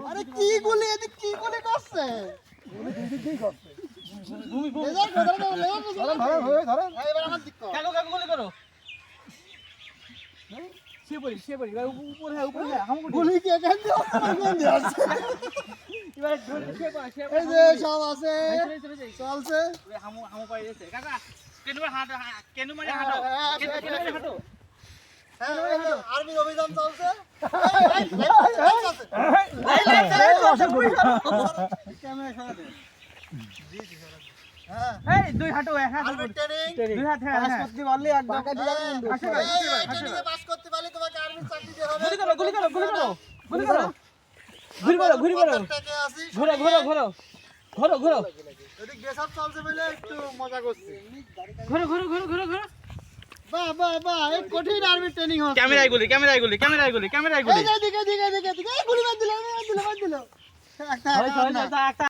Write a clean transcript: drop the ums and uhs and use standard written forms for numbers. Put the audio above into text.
আরে কি গুলি এদিক কি গুলি করছে গুলি দিদি কি করছে ভূমি ভূমি ধরেন এবার আমার দিক কর কাকু কাকু গুলি করো সে পড়ি উপরে হাম গুলি কি এখান দিয়ে আসছে এবার সে এই যে সব আছে চলছে হামু পাই যাচ্ছে কাকা কেনু মানে হাঁটো হাঁটো আর্মি অভিযান চলছে ক্যামেরা সরা দে এই দুই হাঁটো এক হাত আর্মি ট্রেনিং দুই হাত হ্যাঁ পাস করতে পারলে এক টাকা দিলাম আসো এই ট্রেনিং পাস করতে পারলে তোমাকে আর্মি চাকরি দেওয়া হবে গুলি করো টাকা আছে ঘোরো এদিক গেসআপ চলছে বলে একটু মজা করছি ঘোরো বাহ এই কঠিন আর্মি ট্রেনিং হচ্ছে ক্যামেরায় গুলি এই দিকে গুলি মার দিল একটা